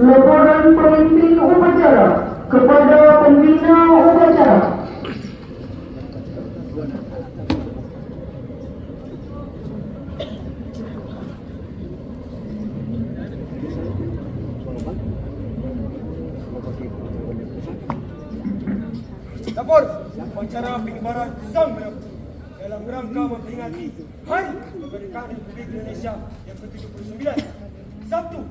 Laporan pemimpin upacara kepada pembina upacara. Lapor, upacara pengibaran Sang Merah dalam rangka memperingati Hari Kemerdekaan Republik Indonesia yang ke-79, Sabtu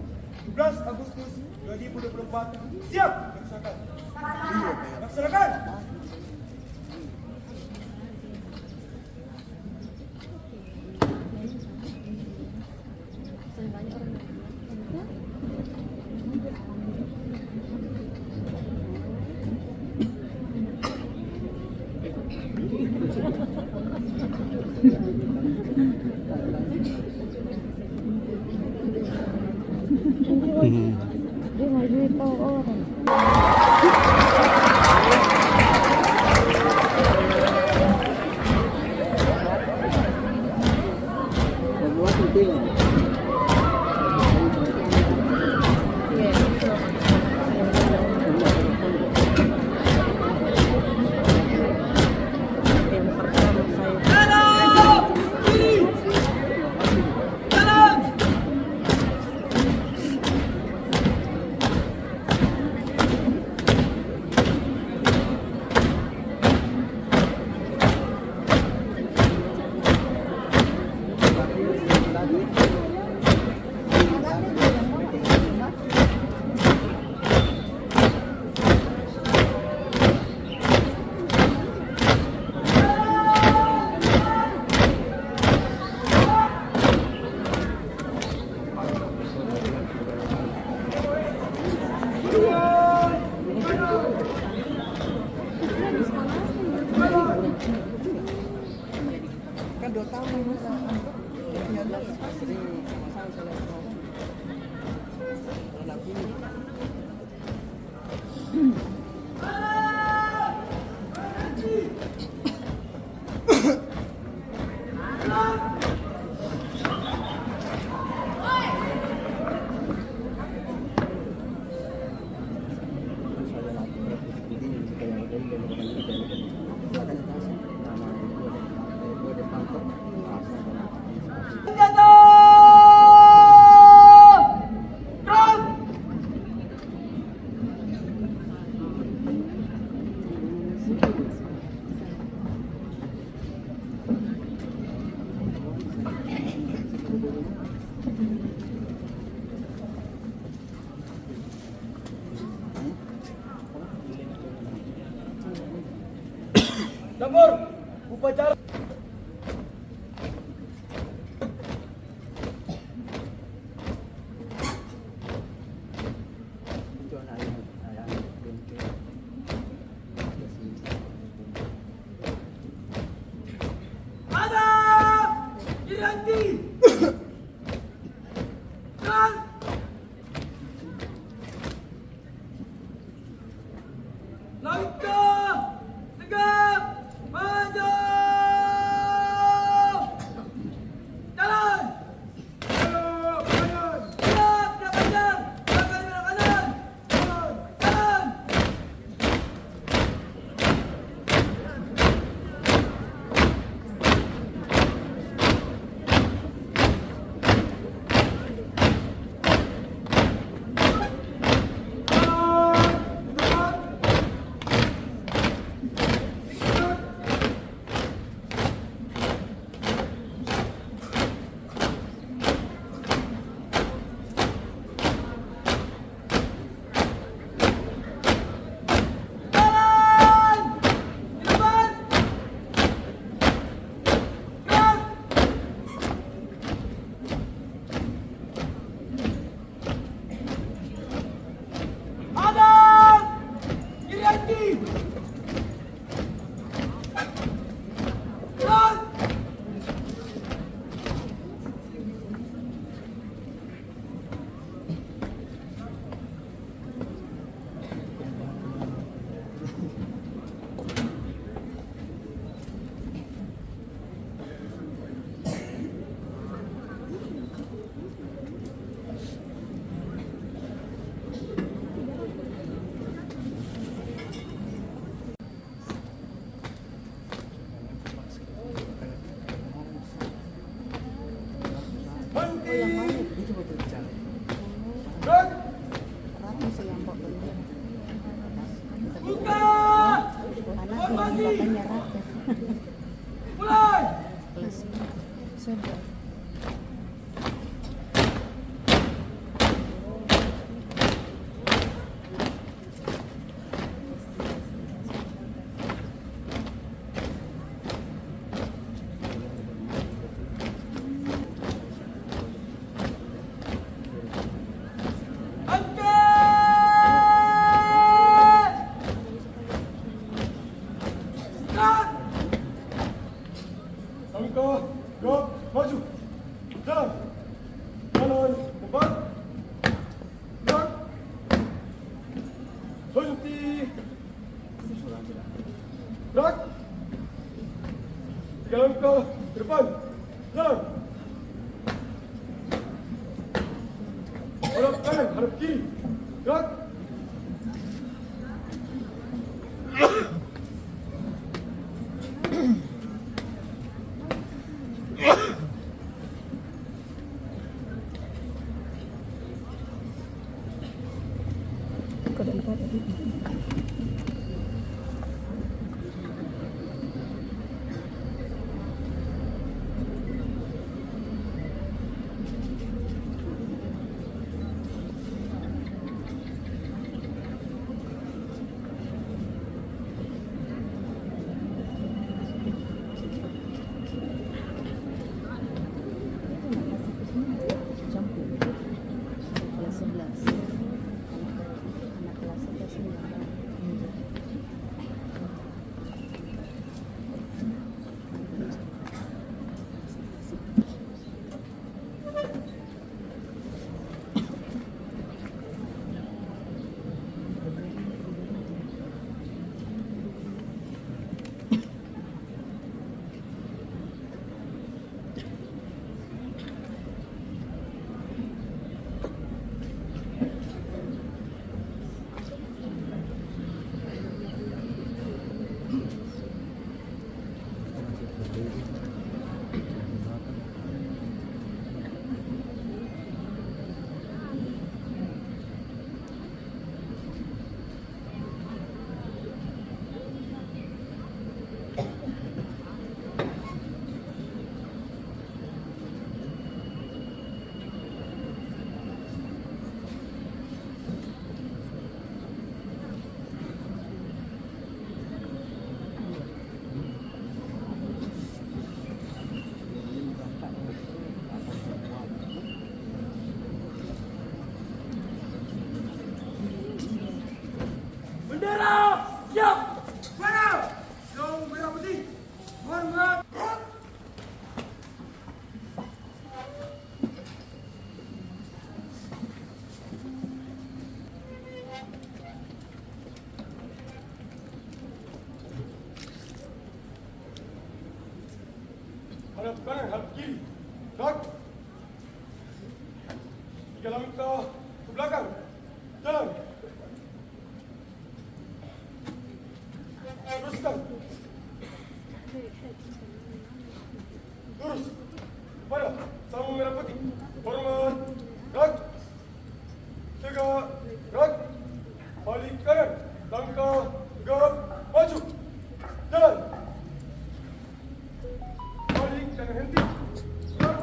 17 Agustus 2024. Siap laksanakan. Laksanakan. Dia mau duit tahu orang. Membuat penting. Kan 2 tahun Lapor, upacara. Langkah tegak maju, jalan, jalan, siap berkejar, belakang belakang kanan, jalan. Buka! Anak Formasi! yang katanya rakyat. Mulai! Kelas sudah. Langkah, gerak, maju. Jalan. Kanan, depan. Gerak. Berhenti. Gerak. 3 langkah ke depan. Jalan. Hadap kanan, hadap kiri. Gerak. Kode 4 tadi. Campur. Kelas 11. Anak kelas 11 ini. Bendera! Siap! Mana? Jauh merah putih. Hormat! Hadap kanan, hadap kiri. Gerak. 3 langkah ke belakang. Jalan. Teruskan. Lurus. Pada sambung merah putih. Hormat. Gerak. Tegak. Gerak. Balik kanan. Langkah. Tegak. Maju. Jalan. Balik jangan henti. Gerak.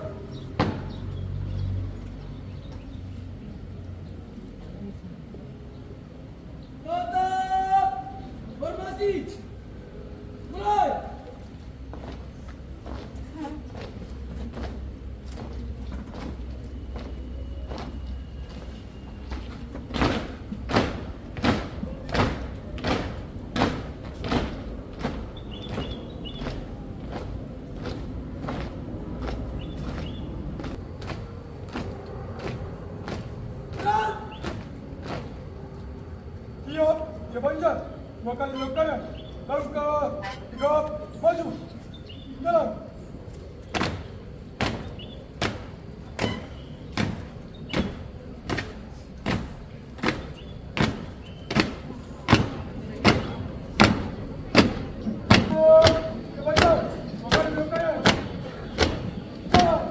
Tetap! Formasi! Mulai! Gerak! Siap. Dia panjang. 2 kali belok kanan. Langkah. Tegak. Maju. Jalan. Dia panjang. 2 kali belok kanan. Jalan.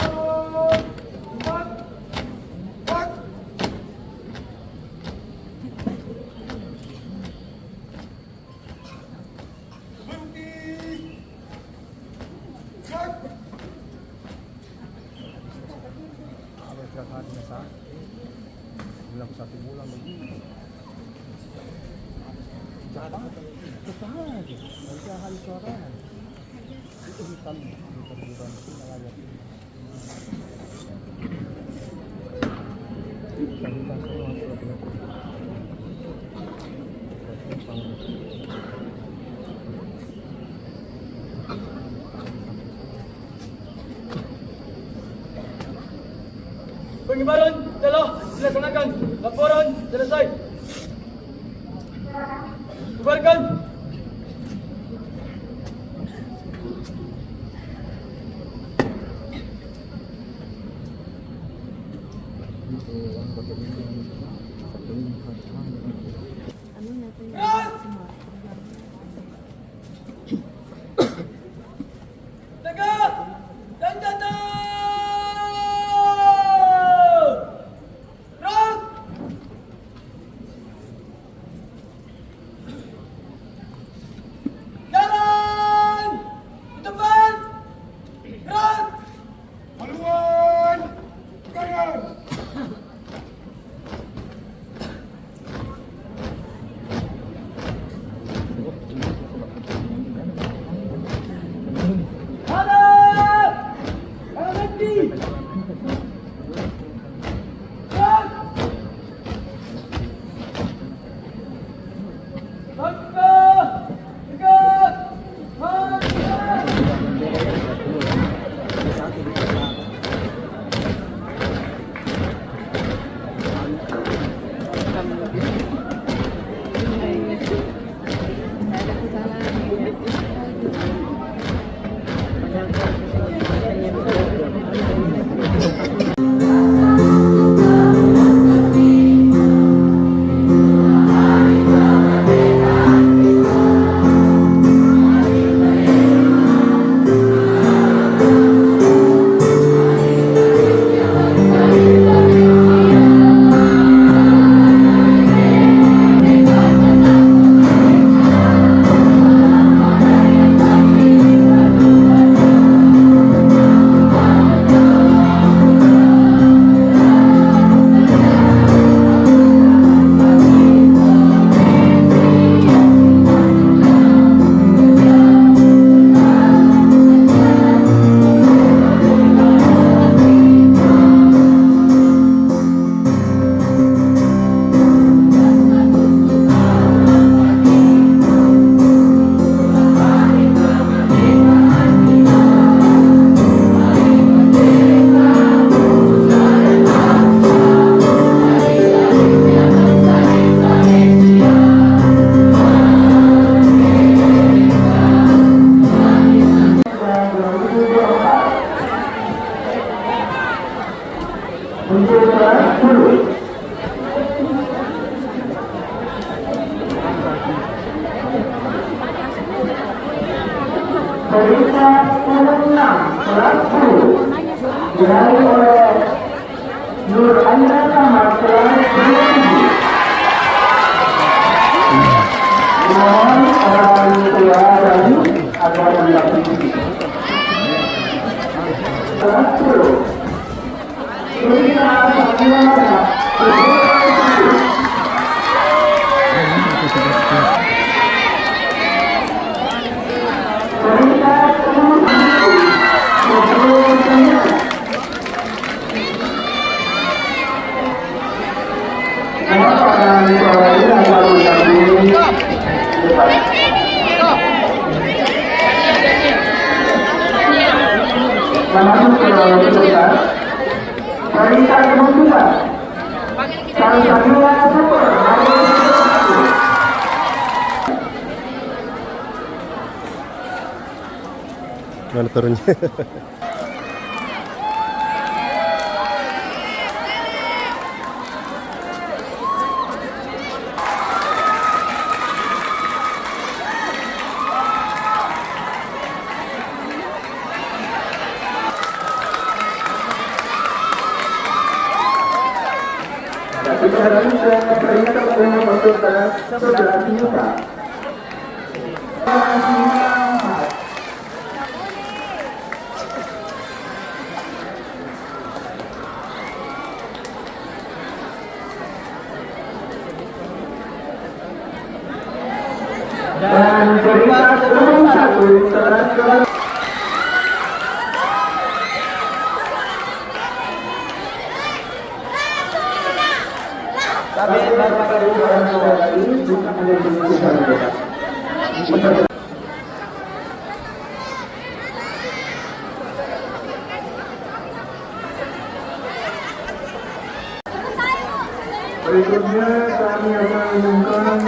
Jalan. Empat. Empat. Bilang 1 bulan begini. Cepat aja. Nanti hari suara. Itu hitam bulan itu nelayan. Hitam semua sudah. Pengibaran telah dilaksanakan. Laporan selesai. Bubarkan. Ano na ito yung semua. Tegak! Dan datang! Rot! Jalan! Di depan! Rot! Haluan! Kanan! Kanan! Kanan nanti! Rot! Langkah! Tegak! Maju! Ada kesalahan. Berita 6 kelas 10 diraih oleh Nur Aina Sama kelas 27. Mohon orang tua dan agar mendampingi. Kelas 10 Berita 1 Perintah kemudian salah satunya super mana turunnya. Sekarang perintah umum untuk kelas 11 juta. Dan peringkat nomor 1 terakhir. Tapi baru lagi bukan menjadi keputusan. Berikutnya kami akan umumkan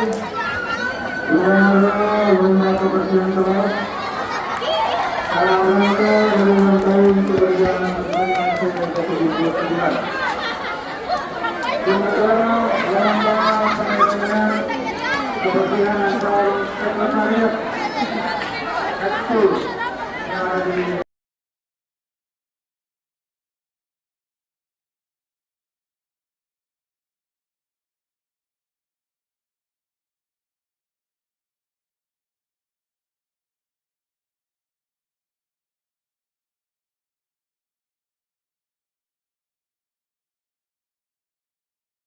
lomba kebersihan kelas dalam rangka berulang tahun keberjalanan masing-masing dan kehidupan. Sementara lomba penilaian kebersihan atau sekretariat ekskul